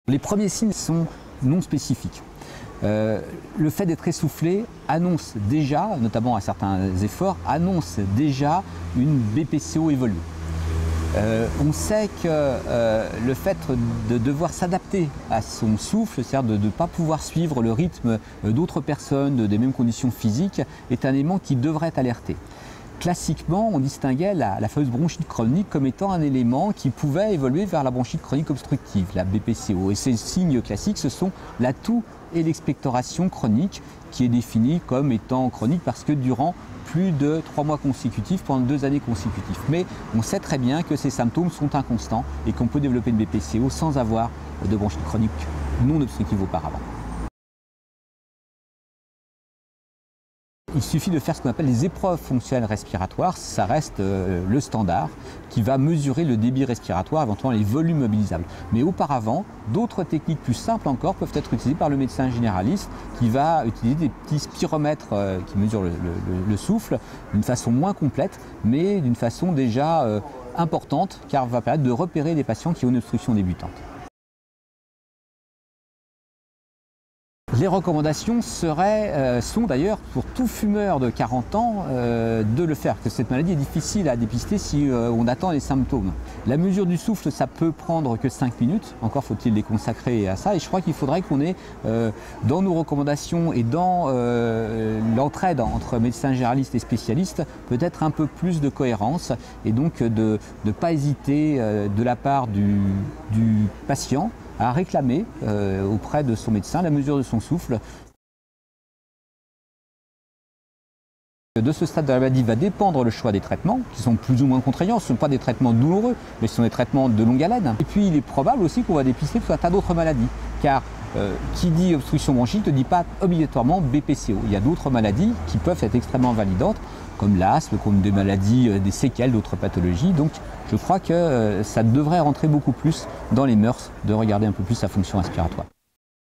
Les premiers signes sont non spécifiques. Le fait d'être essoufflé annonce déjà, notamment à certains efforts, annonce déjà une BPCO évoluée. On sait que le fait de devoir s'adapter à son souffle, c'est-à-dire de ne pas pouvoir suivre le rythme d'autres personnes des mêmes conditions physiques, est un élément qui devrait alerter. Classiquement, on distinguait la fameuse bronchite chronique comme étant un élément qui pouvait évoluer vers la bronchite chronique obstructive, la BPCO. Et ces signes classiques, ce sont la toux et l'expectoration chronique, qui est définie comme étant chronique parce que durant plus de 3 mois consécutifs, pendant 2 années consécutives. Mais on sait très bien que ces symptômes sont inconstants et qu'on peut développer une BPCO sans avoir de bronchite chronique non obstructive auparavant. Il suffit de faire ce qu'on appelle les épreuves fonctionnelles respiratoires, ça reste le standard qui va mesurer le débit respiratoire, éventuellement les volumes mobilisables. Mais auparavant, d'autres techniques plus simples encore peuvent être utilisées par le médecin généraliste qui va utiliser des petits spiromètres qui mesurent le souffle d'une façon moins complète, mais d'une façon déjà importante, car va permettre de repérer des patients qui ont une obstruction débutante. Les recommandations sont d'ailleurs pour tout fumeur de 40 ans de le faire, que cette maladie est difficile à dépister si on attend les symptômes. La mesure du souffle, ça peut prendre que 5 minutes, encore faut-il les consacrer à ça, et je crois qu'il faudrait qu'on ait dans nos recommandations et dans l'entraide entre médecins généralistes et spécialistes peut-être un peu plus de cohérence, et donc de ne pas hésiter de la part du patient à réclamer auprès de son médecin la mesure de son souffle. De ce stade de la maladie va dépendre le choix des traitements, qui sont plus ou moins contraignants. Ce ne sont pas des traitements douloureux, mais ce sont des traitements de longue haleine. Et puis il est probable aussi qu'on va dépister tout un tas d'autres maladies, car qui dit obstruction bronchique ne dit pas obligatoirement BPCO. Il y a d'autres maladies qui peuvent être extrêmement validantes, comme l'asthme, comme des maladies, des séquelles, d'autres pathologies. Donc je crois que ça devrait rentrer beaucoup plus dans les mœurs de regarder un peu plus sa fonction respiratoire.